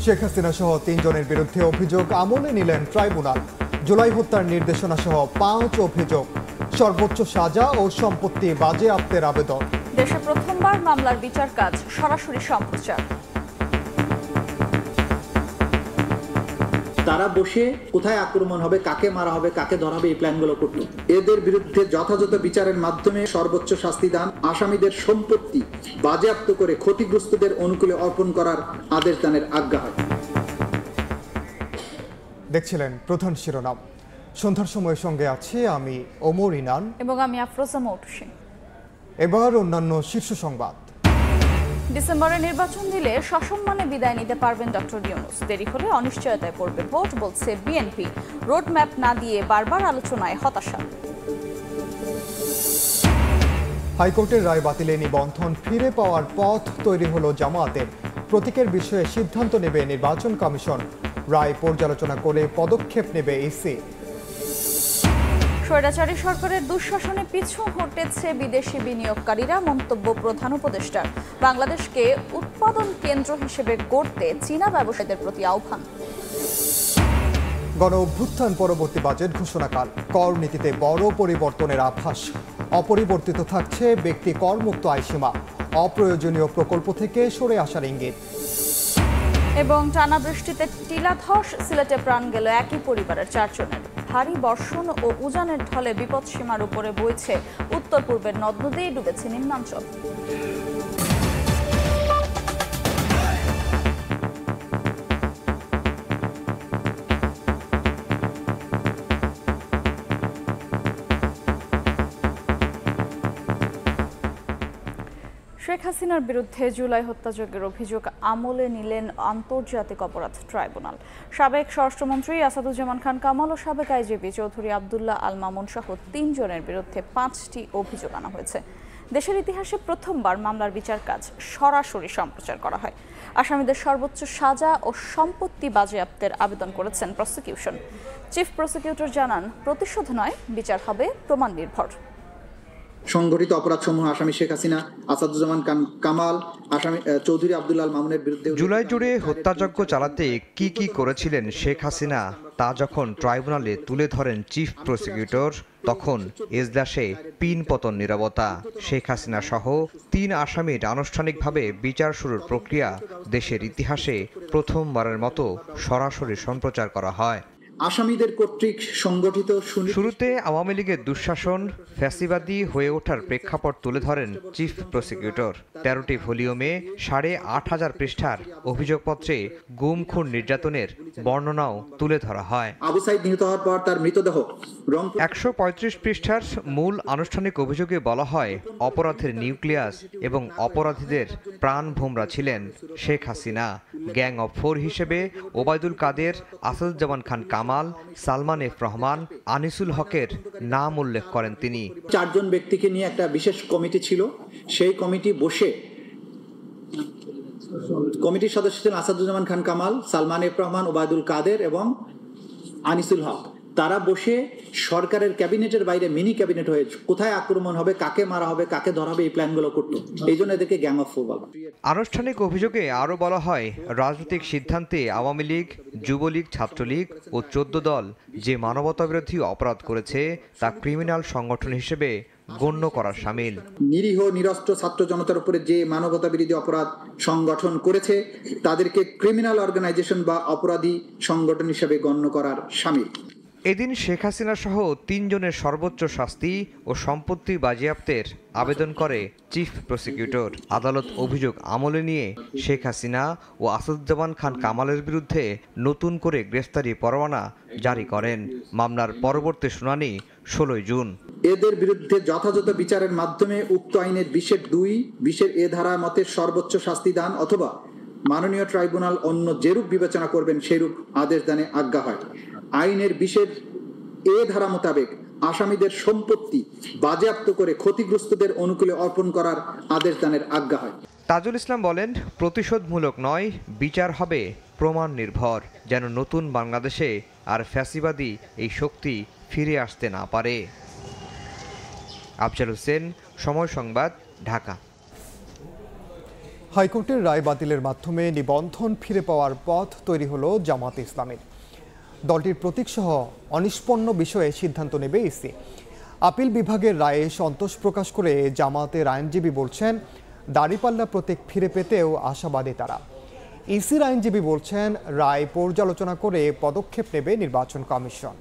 শেখ হাসিনা সহ ৩ জনের বিরুদ্ধে অভিযোগ আমলে নিলেন ট্রাইব্যুনাল। জুলাই হত্যার নির্দেশনা সহ ৫ অভিযোগ, সর্বোচ্চ সাজা ও সম্পত্তি বাজেয়াপ্তের আবেদন। দেশে প্রথমবার মামলার বিচার কাজ সরাসরি সম্প্রচার। তারা বসে কোথায় আক্রমণ হবে, কাকে মারা হবে, কাকে ধরা হবে, এই প্ল্যানগুলো করত। এদের বিরুদ্ধে যথাযথ বিচারের মাধ্যমে সর্বোচ্চ শাস্তি দান, আসামিদের সম্পত্তি বাজেয়াপ্ত করে ক্ষতিগ্রস্তদের অনুকূলে অর্পণ করার আদেশ দানের আজ্ঞা হয়। দেখছিলেন প্রধান শিরোনাম। সন্ধ্যার সময়ের সঙ্গে আছি আমি ওমর ইনান এবং আমি আফরোজা মৌটুসী। এবার অন্যান্য শীর্ষ সংবাদ। ডিসেম্বরে নির্বাচন দিলে সসম্মানে বিদায় নিতে পারবেন ডক্টর ইউনূস। দেরি হলে অনিশ্চয়তায় পড়বে ভোট, বলছে বিএনপি। রোডম্যাপ না দিয়ে বারবার আলোচনায় হতাশা। হাইকোর্টের রায় বাতিলে নিবন্ধন ফিরে পাওয়ার পথ তৈরি হলো জামায়াতের। প্রতীকের বিষয়ে সিদ্ধান্ত নেবে নির্বাচন কমিশন। রায় পর্যালোচনা করে পদক্ষেপ নেবে ইসি। স্বৈরাচারী সরকারের দুঃশাসনে পিছু হটেছে বিদেশি বিনিয়োগকারীরা, মন্তব্য প্রধান উপদেষ্টার। বাংলাদেশকে উৎপাদন কেন্দ্র হিসেবে গড়তে চীনা ব্যবসায়ীদের প্রতি আহ্বান। গণ অভ্যুত্থান পরবর্তী বাজেট ঘোষণাকাল, কর নীতিতে বড় পরিবর্তনের আভাস। অপরিবর্তিত থাকছে ব্যক্তি করমুক্ত আয়সীমা। অপ্রয়োজনীয় প্রকল্প থেকে সরে আসার ইঙ্গিত। এবং টানা বৃষ্টিতে টিলাধস, সিলেটে প্রাণ গেল একই পরিবারের 4 জনের। ভারী বর্ষণ ও উজানের ঢলে বিপদসীমার উপরে বইছে উত্তর পূর্বের নদ নদী, ডুবেছে নিম্নাঞ্চল। শেখ হাসিনার বিরুদ্ধে জুলাই হত্যাযজ্ঞের অভিযোগ আমলে নিলেন আন্তর্জাতিক অপরাধ ট্রাইব্যুনাল। সাবেক স্বরাষ্ট্রমন্ত্রী আসাদুজ্জামান খান কামাল ও সাবেক আইজিপি চৌধুরী আবদুল্লাহ আল মামুন সহ ৩ জনের বিরুদ্ধে 5টি অভিযোগ আনা হয়েছে। দেশের ইতিহাসে প্রথমবার মামলার বিচার কাজ সরাসরি সম্প্রচার করা হয়। আসামিদের সর্বোচ্চ সাজা ও সম্পত্তি বাজেয়াপ্তের আবেদন করেছেন প্রসিকিউশন। চিফ প্রসিকিউটর জানান, প্রতিশোধ নয়, বিচার হবে প্রমাণ নির্ভর। সংগঠিত অপরাধসমূহ আসামি শেখ হাসিনা, আসাদুজ্জামান কামাল, আসামি চৌধুরী আবদুল্লাহ আল মামুনের বিরুদ্ধে জুলাই জুড়ে হত্যাযজ্ঞ চালাতে কি কি করেছিলেন শেখ হাসিনা তা যখন ট্রাইব্যুনালে তুলে ধরেন চিফ প্রসিকিউটর, তখন এজলাসে পিন পতন নীরবতা। শেখ হাসিনা সহ 3 আসামির আনুষ্ঠানিকভাবে বিচার শুরুর প্রক্রিয়া দেশের ইতিহাসে প্রথমবারের মতো সরাসরি সম্প্রচার করা হয়। আসামিদের কর্তৃক সংগঠিত শুরুতে আওয়ামী লীগের দুঃশাসন, ফ্যাসিবাদী হয়ে ওঠার প্রেক্ষাপট তুলে ধরেন চিফ প্রসিকিউটর। 13টি ভলিউমে 8,500 পৃষ্ঠার অভিযোগপত্রে গুম খুন নির্যাতনের বর্ণনাও তুলে ধরা হয়। আবু সাইদ নিহত হওয়ার পর তার মৃতদেহ 135 পৃষ্ঠার মূল আনুষ্ঠানিক অভিযোগে বলা হয়, অপরাধের নিউক্লিয়াস এবং অপরাধীদের প্রাণভোমরা ছিলেন শেখ হাসিনা। গ্যাং অফ 4 হিসেবে ওবায়দুল কাদের, আসাদুজ্জামান খান কামাল, সালমান এফ রহমান, আনিসুল হকের নাম উল্লেখ করেন তিনি। 4 জন ব্যক্তিকে নিয়ে একটা বিশেষ কমিটি ছিল। সেই কমিটি বসে, কমিটির সদস্য ছিলেন আসাদুজ্জামান খান কামাল, সালমান এফ রহমান, ওবায়দুল কাদের এবং আনিসুল হক। তারা বসে সরকারের ক্যাবিনেটের বাইরে মিনি ক্যাবিনেট হয়ে কোথায় আক্রমণ হবে, কাকে মারা হবে, কাকে ধরা হবে, এই প্ল্যানগুলো করতো। এই জন্য এদেরকে গ্যাং অফ 4 বলা। আনুষ্ঠানিক অভিযোগে আরও বলা হয়, রাজনৈতিক সিদ্ধান্তে আওয়ামী লীগ, যুবলীগ, ছাত্রলীগ ও 14 দল যে মানবতাবিরোধী অপরাধ করেছে তা ক্রিমিনাল সংগঠন হিসেবে গণ্য করার শামিল। নিরীহ নিরস্ত্র ছাত্র জনতার উপরে যে মানবতাবিরোধী অপরাধ সংগঠন করেছে তাদেরকে ক্রিমিনাল অর্গানাইজেশন বা অপরাধী সংগঠন হিসেবে গণ্য করার শামিল। এদিন শেখ হাসিনা সহ 3 জনের সর্বোচ্চ শাস্তি ও সম্পত্তি বাজেয়াপ্তের আবেদন করে চিফ প্রসিকিউটর। আদালত অভিযোগ আমলে নিয়ে শেখ হাসিনা ও আসাদুজ্জামান খান কামালের বিরুদ্ধে নতুন করে গ্রেফতারি পরোয়ানা জারি করেন। মামলার পরবর্তী শুনানি 16 জুন। এদের বিরুদ্ধে যথাযথ বিচারের মাধ্যমে উক্ত আইনের 20(2) 20(a) ধারা মতে সর্বোচ্চ শাস্তি দান অথবা মাননীয় ট্রাইব্যুনাল অন্য যেরূপ বিবেচনা করবেন সেরূপ আদেশ দানে আজ্ঞা হয়। আইনের 20(a) ধারা মোতাবেক আসামিদের সম্পত্তি বাজেয়াপ্ত করে ক্ষতিগ্রস্তদের অনুকূলে অর্পণ করার আদেশ দানের আজ্ঞা হয়। তাজুল ইসলাম বলেন, প্রতিশোধমূলক নয়, বিচার হবে প্রমাণ নির্ভর, যেন নতুন বাংলাদেশে আর ফ্যাসিবাদী এই শক্তি ফিরে আসতে না পারে। আফজাল হোসেন, সময় সংবাদ, ঢাকা। হাইকোর্টের রায় বাতিলের মাধ্যমে নিবন্ধন ফিরে পাওয়ার পথ তৈরি হলো জামায়াতে ইসলামীর। দলটির প্রতীকসহ অনিষ্পন্ন বিষয়ে সিদ্ধান্ত নেবে ইসি। আপিল বিভাগের রায়ে সন্তোষ প্রকাশ করে জামায়াতের আইনজীবী বলছেন, দাড়িপাল্লা প্রতীক ফিরে পেতেও আশাবাদী তারা। ইসির আইনজীবী বলছেন, রায় পর্যালোচনা করে পদক্ষেপ নেবে নির্বাচন কমিশন।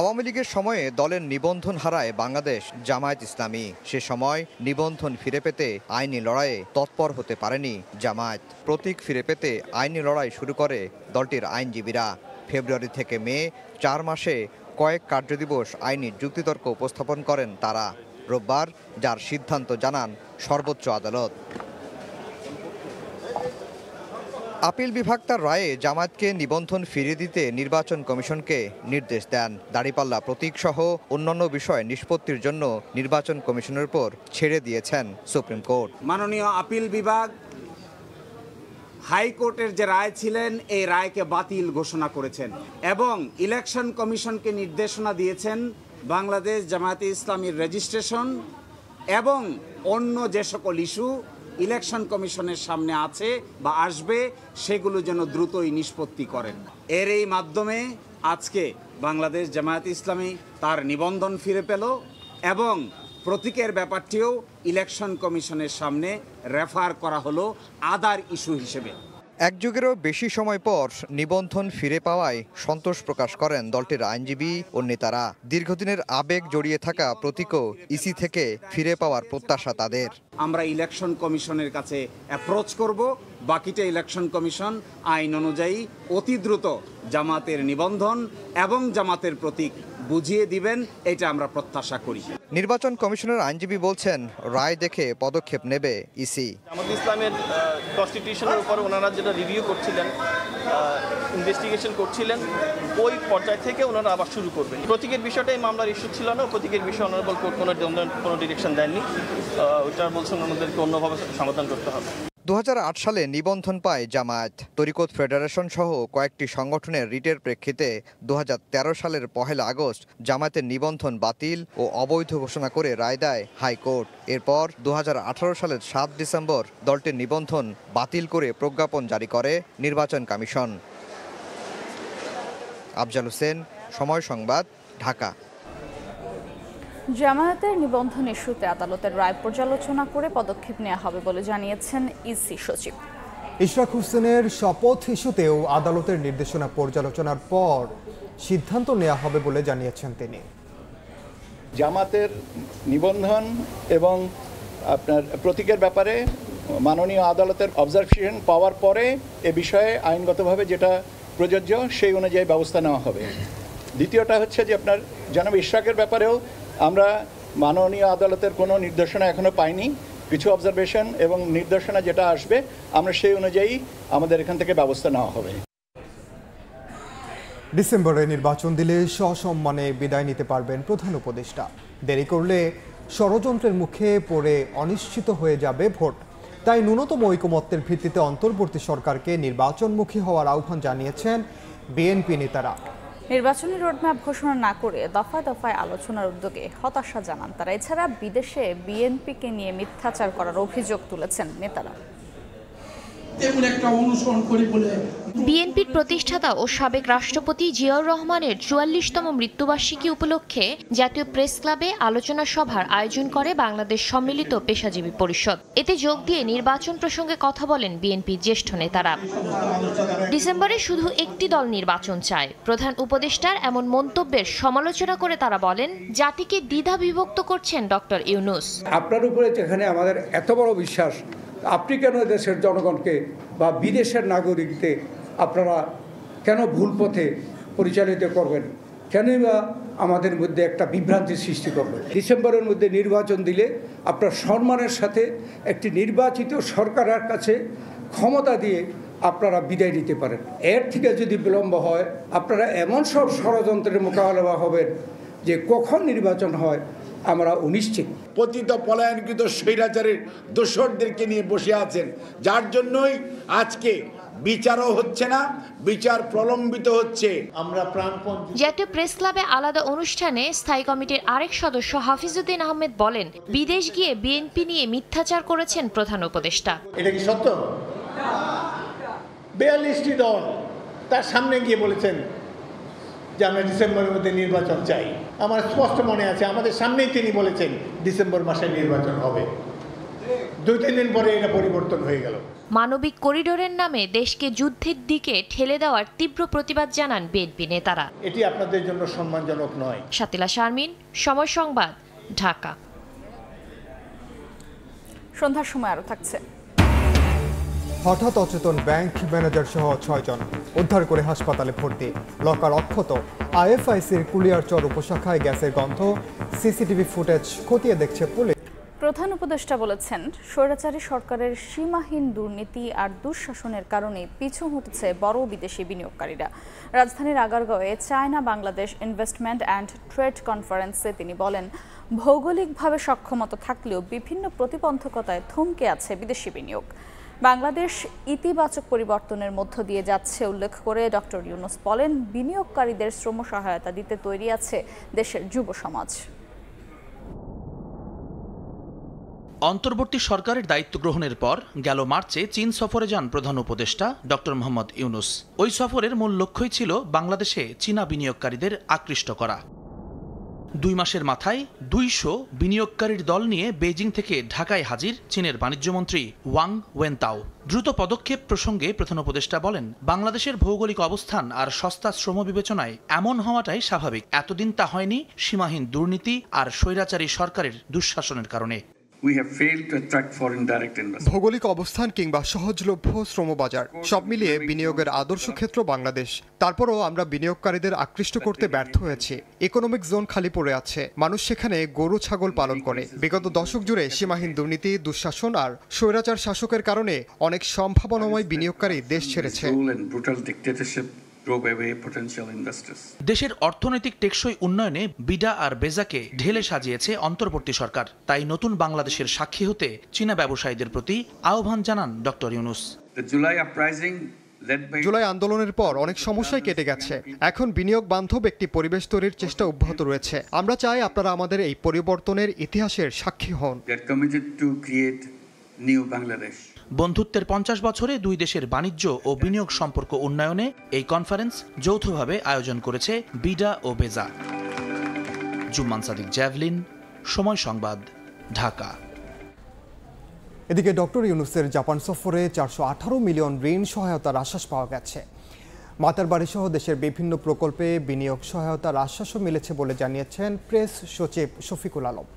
আওয়ামী লীগের সময়ে দলের নিবন্ধন হারায় বাংলাদেশ জামায়াত ইসলামী। সে সময় নিবন্ধন ফিরে পেতে আইনি লড়াইয়ে তৎপর হতে পারেনি জামায়াত। প্রতীক ফিরে পেতে আইনি লড়াই শুরু করে দলটির আইনজীবীরা। ফেব্রুয়ারি থেকে মে 4 মাসে কয়েক কার্যদিবস আইনি যুক্তিতর্ক উপস্থাপন করেন তারা। রোববার যার সিদ্ধান্ত জানান সর্বোচ্চ আদালত। আপিল বিভাগ তার রায়ে জামায়াতকে নিবন্ধন ফিরিয়ে দিতে নির্বাচন কমিশনকে নির্দেশ দেন। দাড়িপাল্লা প্রতীক সহ অন্যান্য বিষয় নিষ্পত্তির জন্য নির্বাচন কমিশনের উপর ছেড়ে দিয়েছেন সুপ্রিম কোর্ট। মাননীয় আপিল বিভাগ হাইকোর্টের যে রায় ছিলেন এই রায়কে বাতিল ঘোষণা করেছেন এবং ইলেকশন কমিশনকে নির্দেশনা দিয়েছেন বাংলাদেশ জামায়াতে ইসলামীর রেজিস্ট্রেশন এবং অন্য যে সকল ইস্যু ইলেকশন কমিশনের সামনে আছে বা আসবে সেগুলো যেন দ্রুতই নিষ্পত্তি করেন। এর এই মাধ্যমে আজকে বাংলাদেশ জামায়াতে ইসলামী তার নিবন্ধন ফিরে পেল এবং প্রতীকের ব্যাপারটিও ইলেকশন কমিশনের সামনে রেফার করা হলো আদার ইস্যু হিসেবে। এক যুগেরও বেশি সময় পর নিবন্ধন ফিরে পাওয়ায় সন্তোষ প্রকাশ করেন দলটির আইনজীবী ও নেতারা। দীর্ঘদিনের আবেগ জড়িয়ে থাকা প্রতীকও ইসি থেকে ফিরে পাওয়ার প্রত্যাশা তাদের। আমরা ইলেকশন কমিশনের কাছে অ্যাপ্রোচ করব, বাকিটা ইলেকশন কমিশন আইন অনুযায়ী অতি দ্রুত জামাতের নিবন্ধন এবং জামাতের প্রতীক বুঝিয়ে দিবেন, এটা আমরা প্রত্যাশা করি। নির্বাচন কমিশনের আইনজীবী বলছেন, রায় দেখে পদক্ষেপ নেবে ইসি। জামাত ইসলামের কনস্টিটিউশনের উপর ওনারা যেটা রিভিউ করছিলেন, ইনভেস্টিগেশন করছিলেন, ওই পর্যায় থেকে ওনারা আবার শুরু করবেন। প্রতীকের বিষয়টা এই মামলার ইস্যু ছিল না। প্রতীকের বিষয়ে অনারেবল কোর্ট কোনো ডিরেকশন দেননি। ওইটা বলছেন ওনাদেরকে অন্যভাবে সমাধান করতে হবে। 2008 সালে নিবন্ধন পায় জামায়াত। তরিকত ফেডারেশন সহ কয়েকটি সংগঠনের রিটের প্রেক্ষিতে 2013 সালের 1 আগস্ট জামায়াতের নিবন্ধন বাতিল ও অবৈধ ঘোষণা করে রায় দেয় হাইকোর্ট। এরপর 2018 সালের 7 ডিসেম্বর দলটির নিবন্ধন বাতিল করে প্রজ্ঞাপন জারি করে নির্বাচন কমিশন। আফজাল হোসেন, সময় সংবাদ, ঢাকা। জামায়াতের নিবন্ধন ইস্যুতে আদালতের রায় পর্যালোচনা করে পদক্ষেপ নেওয়া হবে বলে জানিয়েছেন ইসি সচিব। ইশরাক হোসেনের শপথ ইস্যুতেও আদালতের নির্দেশনা পর্যালোচনার পর সিদ্ধান্ত নেওয়া হবে বলে জানিয়েছেন তিনি। জামাতের নিবন্ধন এবং আপনার প্রতীকের ব্যাপারে মাননীয় আদালতের অবজারভেশন পাওয়ার পরে এ বিষয়ে আইনগতভাবে যেটা প্রযোজ্য সেই অনুযায়ী ব্যবস্থা নেওয়া হবে। দ্বিতীয়টা হচ্ছে যে আপনার জনাব ইশরাকের ব্যাপারেও আমরা মাননীয় আদালতের কোনো নির্দেশনা এখনো পাইনি। কিছু অবজারভেশন এবং নির্দেশনা যেটা আসবে আমরা সেই অনুযায়ী আমাদের এখান থেকে ব্যবস্থা নেওয়া হবে। ডিসেম্বরে নির্বাচন দিলে সসম্মানে বিদায় নিতে পারবেন প্রধান উপদেষ্টা। দেরি করলে ষড়যন্ত্রের মুখে পড়ে অনিশ্চিত হয়ে যাবে ভোট। তাই ন্যূনতম ঐকমত্যের ভিত্তিতে অন্তর্বর্তী সরকারকে নির্বাচনমুখী হওয়ার আহ্বান জানিয়েছেন বিএনপি নেতারা। নির্বাচনী রোডম্যাপ ঘোষণা না করে দফায় দফায় আলোচনার উদ্যোগে হতাশা জানান তারা। এছাড়া বিদেশে বিএনপিকে নিয়ে মিথ্যাচার করার অভিযোগ তুলেছেন নেতারা। বিএনপির প্রতিষ্ঠাতা ও সাবেক রাষ্ট্রপতি জিয়াউর রহমানের 44তম মৃত্যুবার্ষিকী উপলক্ষে জাতীয় প্রেস ক্লাবে আলোচনা সভার আয়োজন করে বাংলাদেশ সম্মিলিত পেশাজীবী পরিষদ। এতে যোগ দিয়ে নির্বাচন প্রসঙ্গে কথা বলেন বিএনপির জ্যেষ্ঠ নেতারা। ডিসেম্বরে শুধু একটি দল নির্বাচন চায়। প্রধান উপদেষ্টার এমন মন্তব্যের সমালোচনা করে তারা বলেন, জাতিকে দ্বিধা বিভক্ত করছেন ডক্টর ইউনূস। আপনার উপরে যেখানে আমাদের এত বড় বিশ্বাস, আপনি কেন দেশের জনগণকে বা বিদেশের নাগরিকদের আপনারা কেন ভুল পথে পরিচালিত করবেন? কেনই বা আমাদের মধ্যে একটা বিভ্রান্তি সৃষ্টি করবেন? ডিসেম্বরের মধ্যে নির্বাচন দিলে আপনার সম্মানের সাথে একটি নির্বাচিত সরকারের কাছে ক্ষমতা দিয়ে আপনারা বিদায় নিতে পারেন। এর থেকে যদি বিলম্ব হয় আপনারা এমন সব ষড়যন্ত্রের মোকাবেলা হবেন যে কখন নির্বাচন হয় আমরা অনিশ্চিত। পতিত পলায়নকৃত স্বৈরাচারের দোসরদেরকে নিয়ে বসে আছেন, যার জন্যই আজকে বিচারও হচ্ছে না, বিচার প্রলম্বিত হচ্ছে। আমরা প্রাণপণ জাতীয় প্রেস ক্লাবে আলাদা অনুষ্ঠানে স্থায়ী কমিটির আরেক সদস্য হাফিজউদ্দিন আহমেদ বলেন, বিদেশ গিয়ে বিএনপি নিয়ে মিথ্যাচার করেছেন প্রধান উপদেষ্টা। এটা কি সত্য? 42টি দল তার সামনে গিয়ে বলেছেন যে আমরা ডিসেম্বরের মধ্যে নির্বাচন চাই। আমার স্পষ্ট মনে আছে আমাদের সামনেই তিনি বলেছেন ডিসেম্বর মাসে নির্বাচন হবে। 2-3 দিন পরে এটা পরিবর্তন হয়ে গেল। মানবিক করিডোরের নামে দেশকে যুদ্ধের দিকে ঠেলে দেওয়ার তীব্র প্রতিবাদ জানান বিএনপি নেতারা। এটি আপনাদের জন্য সম্মানজনক নয়। শাতিলা শারমিন, সময় সংবাদ, ঢাকা। সন্ধ্যার সময় আরো থাকছে। হঠাৎ অচেতন ব্যাংক ম্যানেজার সহ 6 জন উদ্ধার করে হাসপাতালে ভর্তি, লকার অক্ষত। আইএফআইসির কুলিয়ারচর উপশাখায় গ্যাসের গন্ধ, সিসিটিভি ফুটেজ খতিয়ে দেখছে পুলিশ। প্রধান উপদেষ্টা বলেছেন, স্বৈরাচারী সরকারের সীমাহীন দুর্নীতি আর দুঃশাসনের কারণে পিছু হটেছে বড় বিদেশি বিনিয়োগকারীরা। রাজধানীর আগারগাঁওয়ে China Bangladesh investment and trade কনফারেন্সে তিনি বলেন, ভৌগোলিকভাবে সক্ষমতা থাকলেও বিভিন্ন প্রতিবন্ধকতায় থমকে আছে বিদেশি বিনিয়োগ। বাংলাদেশ ইতিবাচক পরিবর্তনের মধ্য দিয়ে যাচ্ছে উল্লেখ করে ডক্টর ইউনূস বলেন, বিনিয়োগকারীদের শ্রম সহায়তা দিতে তৈরি আছে দেশের যুব সমাজ। অন্তর্বর্তী সরকারের দায়িত্ব গ্রহণের পর গেল মার্চে চীন সফরে যান প্রধান উপদেষ্টা ডক্টর মোহাম্মদ ইউনূস। ওই সফরের মূল লক্ষ্যই ছিল বাংলাদেশে চীনা বিনিয়োগকারীদের আকৃষ্ট করা। 2 মাসের মাথায় 200 বিনিয়োগকারীর দল নিয়ে বেইজিং থেকে ঢাকায় হাজির চীনের বাণিজ্যমন্ত্রী ওয়াং ওয়েনতাও। দ্রুত পদক্ষেপ প্রসঙ্গে প্রধান উপদেষ্টা বলেন, বাংলাদেশের ভৌগোলিক অবস্থান আর সস্তা শ্রম বিবেচনায় এমন হওয়াটাই স্বাভাবিক। এতদিন তা হয়নি সীমাহীন দুর্নীতি আর স্বৈরাচারী সরকারের দুঃশাসনের কারণে। ভৌগোলিক অবস্থান কিংবা সহজলভ্য শ্রমবাজার সব মিলিয়ে বিনিয়োগের আদর্শ ক্ষেত্র বাংলাদেশ। তারপরও আমরা বিনিয়োগকারীদের আকৃষ্ট করতে ব্যর্থ হয়েছি। ইকোনমিক জোন খালি পড়ে আছে, মানুষ সেখানে গরু ছাগল পালন করে। বিগত দশক জুড়ে সীমাহীন দুর্নীতি, দুঃশাসন আর স্বৈরাচার শাসকের কারণে অনেক সম্ভাবনাময় বিনিয়োগকারী দেশ ছেড়েছে। দেশের অর্থনৈতিক টেকসই উন্নয়নে বিডা আর বেজাকে ঢেলে সাজিয়েছে অন্তর্বর্তী সরকার। তাই নতুন বাংলাদেশের সাক্ষী হতে চীনা ব্যবসায়ীদের প্রতি আহ্বান জানান ডক্টর ইউনূস। জুলাই আন্দোলনের পর অনেক সমস্যাই কেটে গেছে। এখন বিনিয়োগ বান্ধব একটি পরিবেশ তৈরির চেষ্টা অব্যাহত রয়েছে। আমরা চাই আপনারা আমাদের এই পরিবর্তনের ইতিহাসের সাক্ষী হন। বন্ধুত্বের 50 বছরে 2 দেশের বাণিজ্য ও বিনিয়োগ সম্পর্ক উন্নয়নে এই কনফারেন্স যৌথভাবে আয়োজন করেছে বিডা ও বেজা। জুম্মান সাদিক, জ্যাভলিন, সময় সংবাদ, ঢাকা। এদিকে ডক্টর ইউনূসের জাপান সফরে 418 মিলিয়ন ঋণ সহায়তার আশ্বাস পাওয়া গেছে। মাতারবাড়ি সহ দেশের বিভিন্ন প্রকল্পে বিনিয়োগ সহায়তার আশ্বাসও মিলেছে বলে জানিয়েছেন প্রেস সচিব শফিকুল আলম।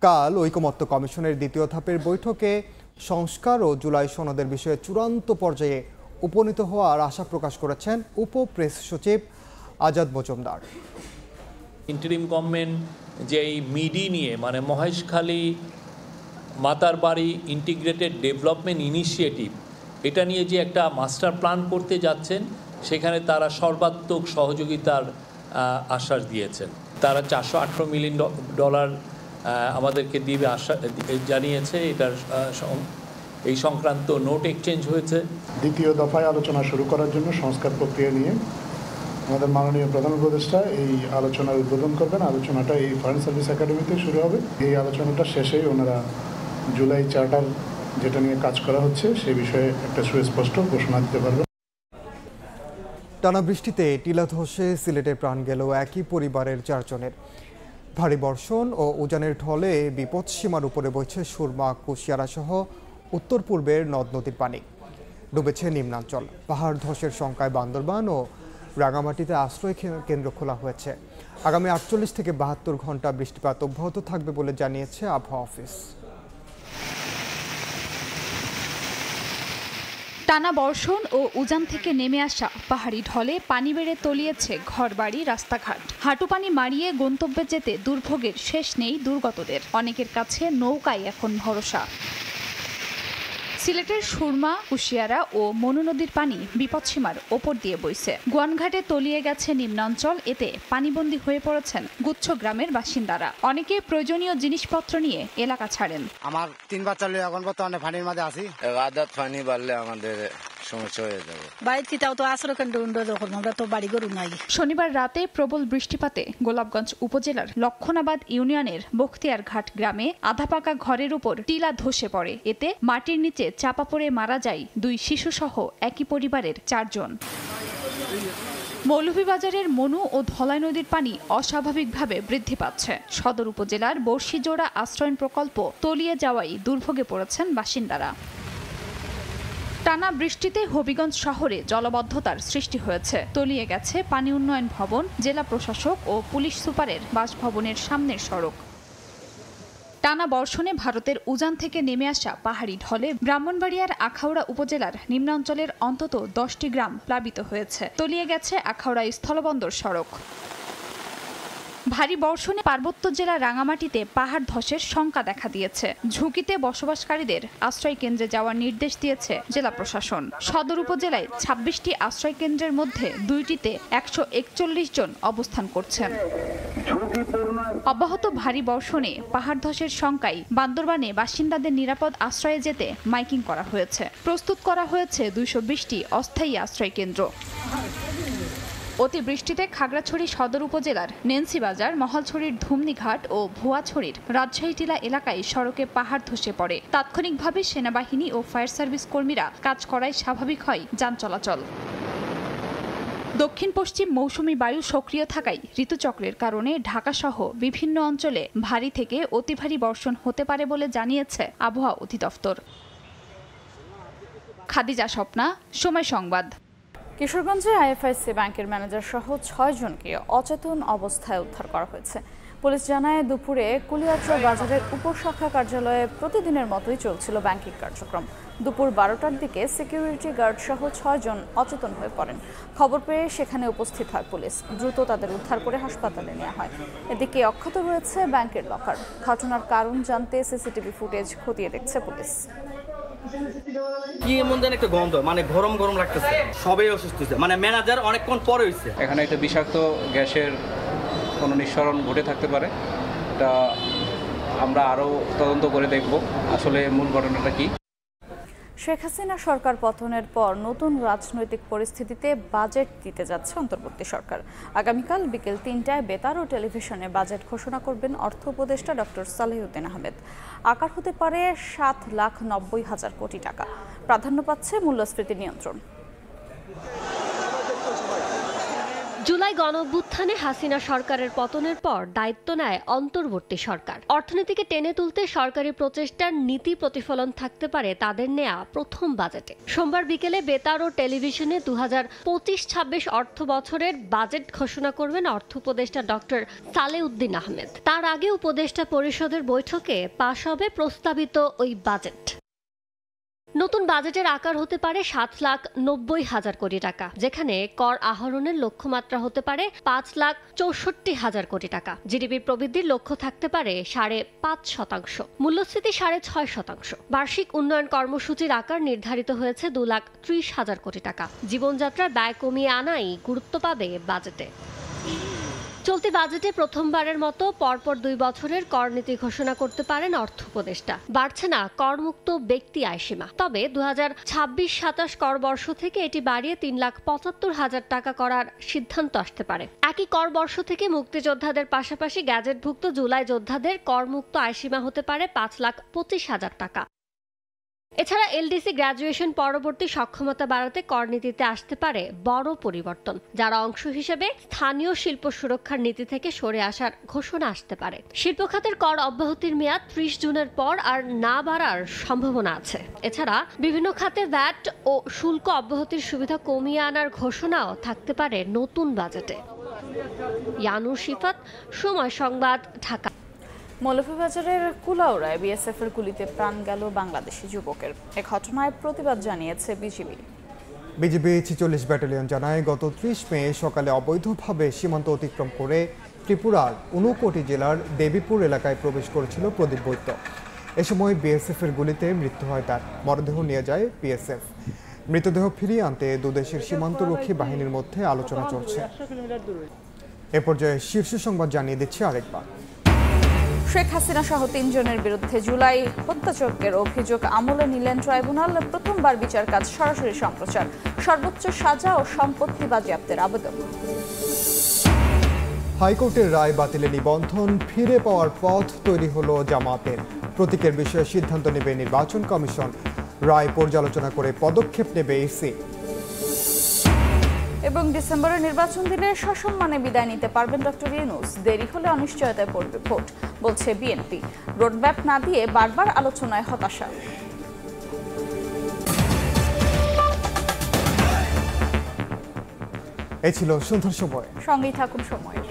কাল ঐকমত্য কমিশনের 2য় ধাপের বৈঠকে সংস্কার ও জুলাই সনদের বিষয়ে চূড়ান্ত পর্যায়ে উপনীত হওয়ার আশা প্রকাশ করেছেন উপ প্রেস সচিব আজাদ মজুমদার। ইন্টারিম গভর্নমেন্ট যে এই মিডি নিয়ে মানে Maheshkhali Matarbari integrated development initiative, এটা নিয়ে যে একটা মাস্টার প্ল্যান করতে যাচ্ছেন, সেখানে তারা সর্বাত্মক সহযোগিতার আশ্বাস দিয়েছেন। তারা $418 মিলিয়ন আমাদেরকে দিবে আশ্বাস জানিয়েছে। এটার এই সংক্রান্ত নোট এক্সচেঞ্জ হয়েছে। 2য় দফায় আলোচনা শুরু করার জন্য সংস্কার প্রক্রিয়া নিয়ে আমাদের মাননীয় প্রধান উপদেষ্টা এই আলোচনার উদ্বোধন করবেন। আলোচনাটা এই ফরেন সার্ভিস একাডেমিতে শুরু হবে। এই আলোচনাটা শেষেই ওনারা জুলাই চার্টার যেটা নিয়ে কাজ করা হচ্ছে সেই বিষয়ে একটা সুস্পষ্ট ঘোষণা দিতে পারবেন। টানা বৃষ্টিতে টিলা ধসে সিলেটে প্রাণ গেল একই পরিবারের 4 জনের। ভারী বর্ষণ ও উজানের ঢলে বিপদসীমার উপরে বইছে সুরমা, কুশিয়ারা সহ উত্তর পূর্বের নদ নদীর পানি। ডুবেছে নিম্নাঞ্চল। পাহাড় ধসের শঙ্কায় বান্দরবান ও রাঙামাটিতে আশ্রয় কেন্দ্র খোলা হয়েছে। আগামী 48 থেকে 72 ঘন্টা বৃষ্টিপাত অব্যাহত থাকবে বলে জানিয়েছে আবহাওয়া অফিস। টানা বর্ষণ ও উজান থেকে নেমে আসা পাহাড়ি ঢলে পানি বেড়ে তলিয়েছে ঘরবাড়ি, রাস্তাঘাট। হাঁটু পানি মারিয়ে গন্তব্যে যেতে দুর্ভোগের শেষ নেই দুর্গতদের। অনেকের কাছে নৌকায় এখন ভরসা। সিলেটের সুরমা, কুশিয়ারা ও মনু নদীর পানি বিপদসীমার ওপর দিয়ে বইছে। গোয়ানঘাটে তলিয়ে গেছে নিম্নাঞ্চল। এতে পানিবন্দী হয়ে পড়েছেন গুচ্ছ গ্রামের বাসিন্দারা। অনেকে প্রয়োজনীয় জিনিসপত্র নিয়ে এলাকা ছাড়েন। আমার 3 বাচ্চা লয়ে এখন বর্তমানে পানির মাঝে আছি। আদাত পানি বাড়লে আমাদের সমস্যা হয়ে যাবে। বাড়িটাও তো আশ্রয়কেন্দ্র যখন আমরা তো বাড়ি গরু নাই। শনিবার রাতে প্রবল বৃষ্টিপাতে গোলাপগঞ্জ উপজেলার লক্ষণাবাদ ইউনিয়নের বখতিয়ারঘাট গ্রামে আধাপাকা ঘরের উপর টিলা ধসে পড়ে। এতে মাটির নিচে চাপা পড়ে মারা যায় 2 শিশুসহ একই পরিবারের 4 জন। মৌলভীবাজারের মনু ও ধলাই নদীর পানি অস্বাভাবিকভাবে বৃদ্ধি পাচ্ছে। সদর উপজেলার বর্ষিজোড়া আশ্রয়ণ প্রকল্প তলিয়ে যাওয়ায় দুর্ভোগে পড়েছেন বাসিন্দারা। টানা বৃষ্টিতে হবিগঞ্জ শহরে জলাবদ্ধতার সৃষ্টি হয়েছে। তলিয়ে গেছে পানি উন্নয়ন ভবন, জেলা প্রশাসক ও পুলিশ সুপারের বাসভবনের সামনের সড়ক। টানা বর্ষণে ভারতের উজান থেকে নেমে আসা পাহাড়ি ঢলে ব্রাহ্মণবাড়িয়ার আখাউড়া উপজেলার নিম্নাঞ্চলের অন্তত 10টি গ্রাম প্লাবিত হয়েছে। তলিয়ে গেছে আখাউড়া স্থলবন্দর সড়ক। ভারী বর্ষণে পার্বত্য জেলা রাঙামাটিতে পাহাড় ধসের শঙ্কা দেখা দিয়েছে। ঝুঁকিতে বসবাসকারীদের আশ্রয় কেন্দ্রে যাওয়ার নির্দেশ দিয়েছে জেলা প্রশাসন। সদর উপজেলায় 26টি আশ্রয় কেন্দ্রের মধ্যে 2টিতে 141 জন অবস্থান করছেন। অব্যাহত ভারী বর্ষণে পাহাড় ধসের শঙ্কায় বান্দরবানে বাসিন্দাদের নিরাপদ আশ্রয়ে যেতে মাইকিং করা হয়েছে। প্রস্তুত করা হয়েছে 220টি অস্থায়ী আশ্রয় কেন্দ্র। অতিবৃষ্টিতে খাগড়াছড়ি সদর উপজেলার নেন্সিবাজার, মহালছড়ির ধুমনিঘাট ও ভুয়াছড়ির রাজশাহী টিলা এলাকায় সড়কে পাহাড় ধসে পড়ে। তাৎক্ষণিকভাবে সেনাবাহিনী ও ফায়ার সার্ভিস কর্মীরা কাজ করায় স্বাভাবিক হয় যান চলাচল। দক্ষিণ পশ্চিম মৌসুমী বায়ু সক্রিয় থাকায় ঋতুচক্রের কারণে ঢাকাসহ বিভিন্ন অঞ্চলে ভারী থেকে অতি ভারী বর্ষণ হতে পারে বলে জানিয়েছে আবহাওয়া অধিদপ্তর। খাদিজা স্বপ্না, সময় সংবাদ। কিশোরগঞ্জে আইএফআইসি ব্যাংকের ম্যানেজার সহ 6 জনকে অচেতন অবস্থায় উদ্ধার করা হয়েছে। পুলিশ জানায় দুপুরে কুলিয়াচর বাজারের উপশাখা কার্যালয়ে প্রতিদিনের মতোই চলছিল ব্যাংকিং কার্যক্রম। দুপুর 12টার দিকে সিকিউরিটি গার্ড সহ 6 জন অচেতন হয়ে পড়েন। খবর পেয়ে সেখানে উপস্থিত হয় পুলিশ। দ্রুত তাদের উদ্ধার করে হাসপাতালে নেওয়া হয়। এদিকে অক্ষত রয়েছে ব্যাংকের লকার। ঘটনার কারণ জানতে সিসিটিভি ফুটেজ খতিয়ে দেখছে পুলিশ। কি এমন যেন একটা গন্ধ, মানে গরম গরম লাগতেছে, সবাই অসুস্থ হয়েছে, মানে ম্যানেজার অনেকক্ষণ পরে হয়েছে। এখানে একটা বিষাক্ত গ্যাসের কোনো নিঃসরণ ঘটে থাকতে পারে। এটা আমরা আরও তদন্ত করে দেখব আসলে মূল ঘটনাটা কি। শেখ হাসিনা সরকার পতনের পর নতুন রাজনৈতিক পরিস্থিতিতে বাজেট দিতে যাচ্ছে অন্তর্বর্তী সরকার। আগামীকাল বিকেল 3টায় বেতার ও টেলিভিশনে বাজেট ঘোষণা করবেন অর্থ উপদেষ্টা ডক্টর সালেহুদ্দিন আহমেদ। আকার হতে পারে 7,90,000 কোটি টাকা। প্রাধান্য পাচ্ছে মূল্যস্ফীতি নিয়ন্ত্রণ। জুলাই গণঅভ্যুত্থানে হাসিনা সরকারের পতনের পর দায়িত্ব নেয় অন্তর্বর্তী সরকার। অর্থনীতিকে টেনে তুলতে সরকারি প্রচেষ্টার নীতি প্রতিফলন থাকতে পারে তাদের নেয়া প্রথম বাজেটে। সোমবার বিকেলে বেতার ও টেলিভিশনে 2025-26 অর্থ বছরের বাজেট ঘোষণা করবেন অর্থ উপদেষ্টা ডক্টর সালেহুদ্দিন আহমেদ। তার আগে উপদেষ্টা পরিষদের বৈঠকে পাশ হবে প্রস্তাবিত ওই বাজেট। নতুন বাজেটের আকার হতে পারে 7,90,000 কোটি টাকা, যেখানে কর আহরণের লক্ষ্যমাত্রা হতে পারে 5,64,000 কোটি টাকা। জিডিপি প্রবৃদ্ধির লক্ষ্য থাকতে পারে 5.5%, মূল্যস্ফীতি 6.5%। বার্ষিক উন্নয়ন কর্মসূচির আকার নির্ধারিত হয়েছে 2,30,000 কোটি টাকা। জীবনযাত্রার ব্যয় কমিয়ে আনাই গুরুত্ব পাবে বাজেটে। চলতি বাজেটে প্রথমবারের মতো পরপর 2 বছরের কর নীতি ঘোষণা করতে পারেন অর্থ উপদেষ্টা। বাড়ছে না করমুক্ত ব্যক্তি আয়সীমা, তবে 2026-27 কর বর্ষ থেকে এটি বাড়িয়ে 3,75,000 টাকা করার সিদ্ধান্ত আসতে পারে। একই কর বর্ষ থেকে মুক্তিযোদ্ধাদের পাশাপাশি গ্যাজেটভুক্ত জুলাই যোদ্ধাদের করমুক্ত আয়সীমা হতে পারে 5,25,000 টাকা। এছাড়া এলডিসি গ্র্যাজুয়েশন পরবর্তী সক্ষমতা বাড়াতে কর নীতিতে আসতে পারে বড় পরিবর্তন, যার অংশ হিসেবে স্থানীয় শিল্প সুরক্ষার নীতি থেকে সরে আসার ঘোষণা আসতে পারে। শিল্প খাতের কর অব্যাহতির মেয়াদ 30 জুনের পর আর না বাড়ার সম্ভাবনা আছে। এছাড়া বিভিন্ন খাতে ভ্যাট ও শুল্ক অব্যাহতির সুবিধা কমিয়ে আনার ঘোষণাও থাকতে পারে নতুন বাজেটে। ইয়ানুর শিফাত, সময় সংবাদ, ঢাকা। মৌলভীবাজারের কুলাউড়ায় বিএসএফের গুলিতে প্রাণ গেল বাংলাদেশি যুবকের। এ ঘটনায় প্রতিবাদ জানিয়েছে বিজিবি। বিজিবি 46 ব্যাটালিয়ন জানায়, গত 30 মে সকালে অবৈধভাবে সীমান্ত অতিক্রম করে ত্রিপুরার ঊনকোটি জেলার দেবীপুর এলাকায় প্রবেশ করেছিল প্রদীপ বৈদ্য। এ সময় বিএসএফের গুলিতে মৃত্যু হয় তার। মরদেহ নিয়ে যায় বিএসএফ। মৃতদেহ ফিরিয়ে আনতে দুদেশের সীমান্তরক্ষী বাহিনীর মধ্যে আলোচনা চলছে। এ পর্যায়ে শীর্ষ সংবাদ জানিয়ে দিচ্ছে আরেকবার। শেখ হাসিনা সহ 3 জনের বিরুদ্ধে জুলাই হত্যাযজ্ঞের অভিযোগ আমলে নিলেন ট্রাইব্যুনাল। প্রথমবার বিচার কাজ সরাসরি সম্প্রচার, সর্বোচ্চ সাজা ও সম্পত্তি বাজেয়াপ্তের আবেদন। হাইকোর্টের রায় বাতিলে নিবন্ধন ফিরে পাওয়ার পথ তৈরি হলো জামাতের। প্রতীকের বিষয়ে সিদ্ধান্ত নেবে নির্বাচন কমিশন। রায় পর্যালোচনা করে পদক্ষেপ নেবে ইসি। এবং ডিসেম্বরের নির্বাচন দিনে সসম্মানে বিদায় নিতে পারবেন ডক্টর ইউনূস। দেরি হলে অনিশ্চয়তায় পড়বে ভোট, বলছে বিএনপি। রোডম্যাপ না দিয়ে বারবার আলোচনায় হতাশা। এই ছিল সুন্দর সময়। সঙ্গেই থাকুন সময়ের।